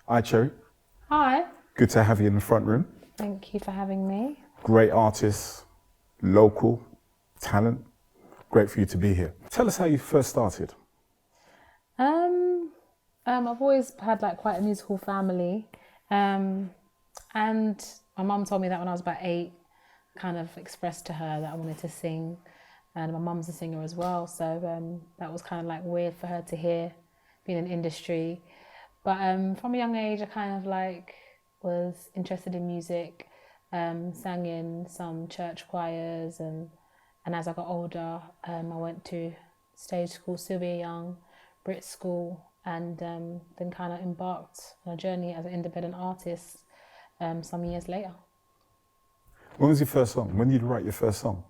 Hi, Cherri. Hi. Good to have you in the front room. Thank you for having me. Great artist, local talent. Great for you to be here. Tell us how you first started. I've always had like quite a musical family, and my mum told me that when I was about 8, kind of expressed to her that I wanted to sing, and my mum's a singer as well, so that was kind of like weird for her to hear, being in industry. But from a young age, I kind of like was interested in music, sang in some church choirs, and as I got older, I went to stage school, Sylvia Young, Brit School, and then kind of embarked on a journey as an independent artist some years later. When was your first song? When did you write your first song?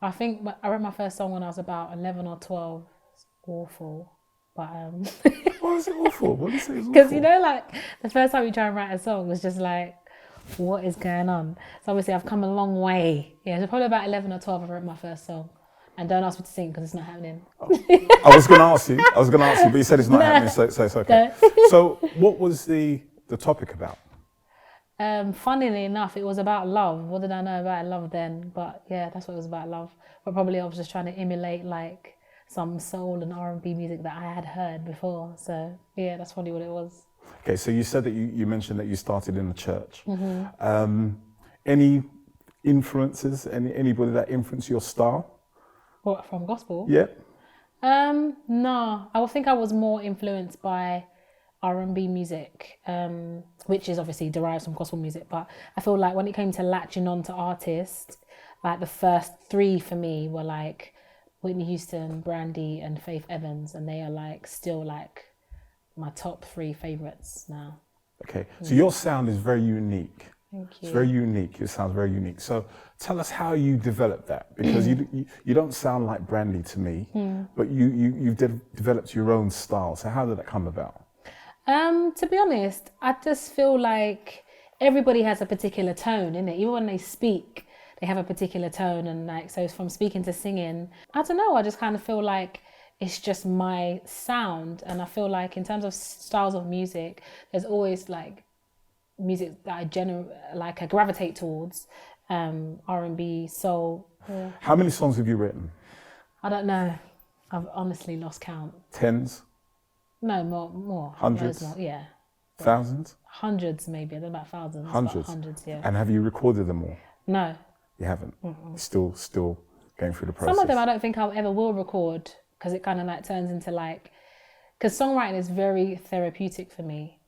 I think I wrote my first song when I was about 11 or 12. It's awful, but Why is it awful? What is it awful? because you know, like the first time you try and write a song was just like, what is going on? So obviously I've come a long way. Yeah, so probably about 11 or 12 I wrote my first song. And don't ask me to sing because it's not happening. I was going to ask you, but you said it's not happening, so it's okay. No. So what was the topic about? Funnily enough, it was about love. What did I know about love then? But yeah, that's what it was about, love. But probably I was just trying to emulate like some soul and R&B music that I had heard before. So yeah, that's probably what it was. Okay, so you said that you mentioned that you started in the church. Mm-hmm. Any influences, anybody that influenced your style? What, from gospel? Yeah. No, I think I was more influenced by R&B music, which is obviously derived from gospel music. But I feel like when it came to latching on to artists, like the first 3 for me were like Whitney Houston, Brandy, and Faith Evans, and they are like still like my top 3 favorites now. Okay, so your sound is very unique. Thank you. It's very unique. It sounds very unique. So tell us how you developed that, because you don't sound like Brandy to me, but you've developed your own style. So how did that come about? To be honest, I just feel like everybody has a particular tone, innit? Even when they speak, they have a particular tone, and like so from speaking to singing, I don't know. I just kind of feel like it's just my sound, and I feel like in terms of styles of music, there's always like music that I gravitate towards, R&B, soul. Yeah. How many songs have you written? I don't know. I've honestly lost count. Tens? No, more. Hundreds? More, yeah. Thousands? Hundreds maybe. I don't know about thousands. Hundreds? But hundreds, yeah. And have you recorded them all? No. You haven't? Still going through the process? Some of them I don't think I ever will record, because it kind of like turns into like, because songwriting is very therapeutic for me.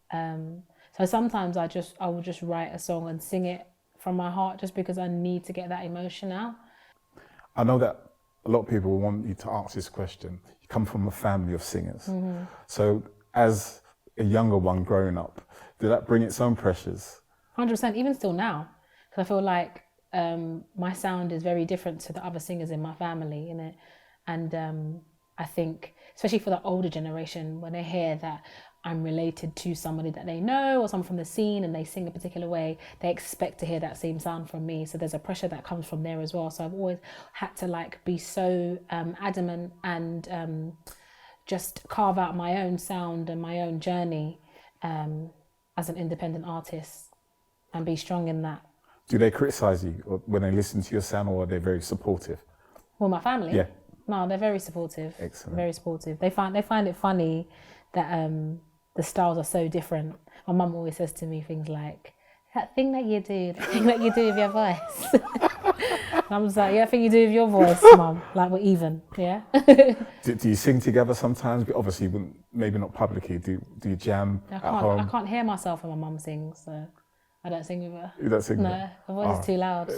So sometimes I will just write a song and sing it from my heart just because I need to get that emotion out. I know that a lot of people want you to ask this question. You come from a family of singers. So as a younger one growing up, did that bring its own pressures? 100%, even still now. Because I feel like my sound is very different to the other singers in my family, innit? And I think, especially for the older generation, when they hear that I'm related to somebody that they know or someone from the scene and they sing a particular way, they expect to hear that same sound from me. So there's a pressure that comes from there as well. So I've always had to like be so adamant and just carve out my own sound and my own journey as an independent artist and be strong in that. Do they criticize you when they listen to your sound, or are they very supportive? Well, my family? Yeah. No, they're very supportive. Excellent. Very supportive. They find it funny that the styles are so different. My mum always says to me things like, that thing that you do with your voice. And I'm just like, yeah, that thing you do with your voice, Mum. Like, we're even, yeah? Do you sing together sometimes? But obviously, maybe not publicly. Do you jam at home? I can't hear myself when my mum sings, so I don't sing with her. You don't sing with No, her? her voice is too loud.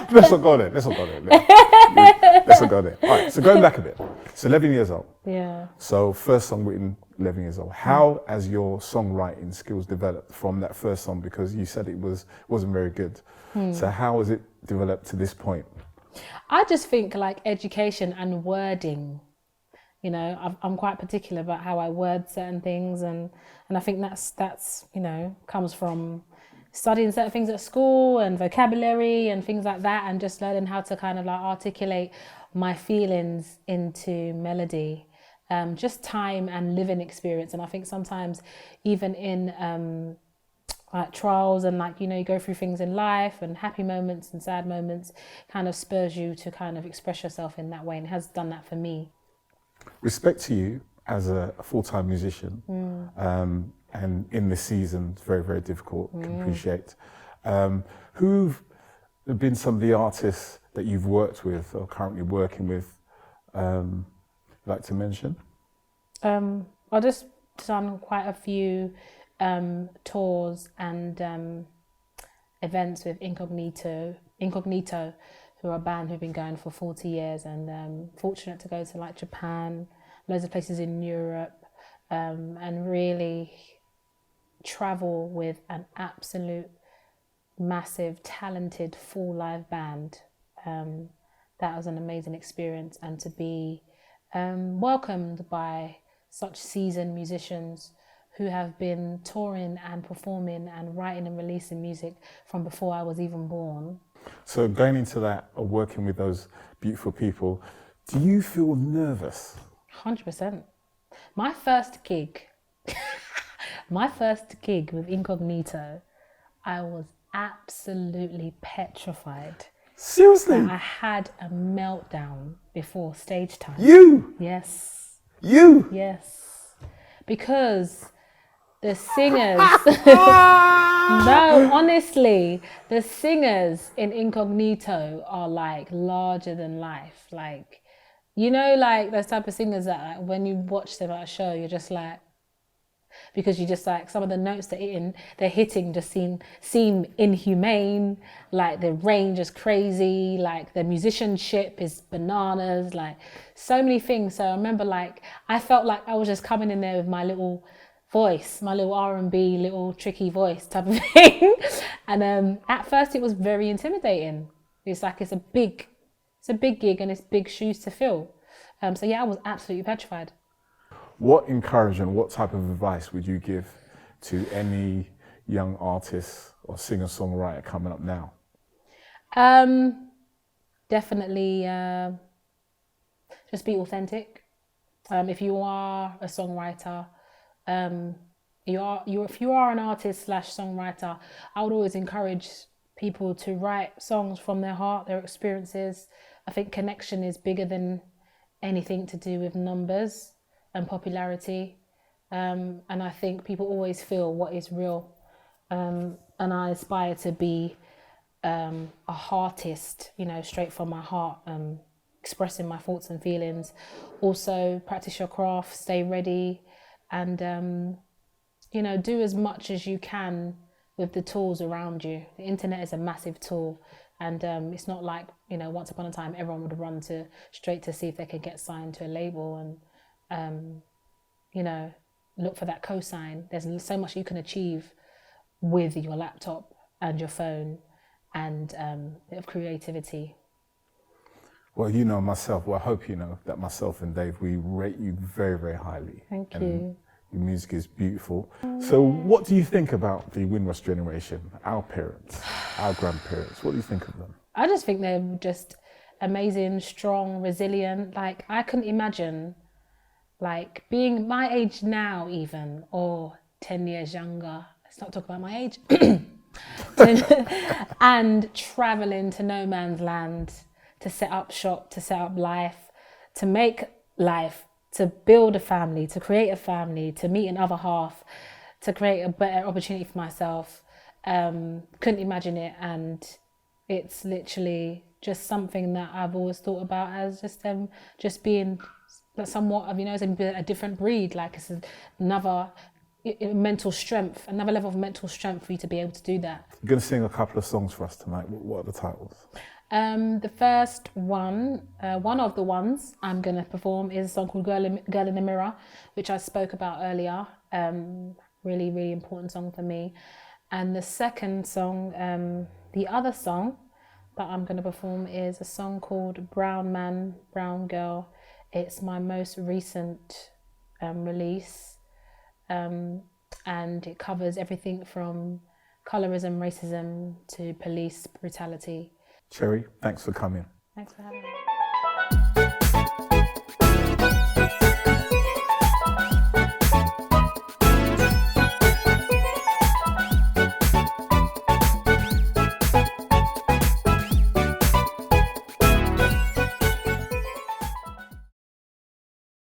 Let's not go there. Let's not go there. All right, so going back a bit. So 11 years old. Yeah. So first song written 11 years old. How has your songwriting skills developed from that first song? Because you said it wasn't very good. So how has it developed to this point? I just think like education and wording. You know, I'm quite particular about how I word certain things, and I think that's you know, comes from studying certain things at school and vocabulary and things like that, and just learning how to kind of like articulate my feelings into melody. just time and living experience. And I think sometimes even in like trials and like, you know, you go through things in life and happy moments and sad moments kind of spurs you to kind of express yourself in that way, and it has done that for me. Respect to you as a full-time musician, and in this season, it's very, very difficult, can appreciate. Who've been some of the artists that you've worked with or currently working with, you'd like to mention? I've just done quite a few tours and events with Incognito, who are a band who've been going for 40 years, and fortunate to go to like Japan, loads of places in Europe, and really travel with an absolute massive, talented, full live band. That was an amazing experience, and to be welcomed by such seasoned musicians who have been touring and performing and writing and releasing music from before I was even born. So going into that, or working with those beautiful people, do you feel nervous? 100%. My first gig with Incognito, I was absolutely petrified. Seriously? I had a meltdown before stage time. You? Yes. You? Yes. Because the singers, no, honestly, the singers in Incognito are like larger than life. Like, you know, like those type of singers that like, when you watch them at a show, you're just like, because you just like some of the notes they're hitting just seem inhumane, like the range is crazy, like the musicianship is bananas, like so many things. So I remember like I felt like I was just coming in there with my little voice, my little R&B, little tricky voice type of thing. And at first it was very intimidating. It's like it's a big gig and it's big shoes to fill. So yeah, I was absolutely petrified. What encouragement, what type of advice would you give to any young artist or singer-songwriter coming up now? Definitely just be authentic. If you are a songwriter, if you are an artist / songwriter, I would always encourage people to write songs from their heart, their experiences. I think connection is bigger than anything to do with numbers and popularity, and I think people always feel what is real, and I aspire to be a heartist, you know, straight from my heart, expressing my thoughts and feelings. Also practice your craft, stay ready, and you know, do as much as you can with the tools around you. The internet is a massive tool, and it's not like, you know, once upon a time everyone would run straight to see if they could get signed to a label and you know, look for that cosign. There's so much you can achieve with your laptop and your phone and a bit of creativity. Well, you know myself, well, I hope you know that myself and Dave, we rate you very, very highly. Thank you. And your music is beautiful. So what do you think about the Windrush generation, our parents, our grandparents? What do you think of them? I just think they're just amazing, strong, resilient. Like, I couldn't imagine like being my age now even, or 10 years younger. Let's not talk about my age. And traveling to no man's land, to set up shop, to set up life, to make life, to build a family, to create a family, to meet another half, to create a better opportunity for myself. Couldn't imagine it, and it's literally just something that I've always thought about as just being somewhat of, you know, a different breed. Like it's another mental strength, another level of mental strength for you to be able to do that. You're going to sing a couple of songs for us tonight. What are the titles? The first one of the ones I'm going to perform is a song called Girl in the Mirror, which I spoke about earlier. Really, really important song for me. And the second song, the other song that I'm going to perform is a song called Brown Man, Brown Girl. It's my most recent release, and it covers everything from colorism, racism to police brutality. Cherri, thanks for coming. Thanks for having me.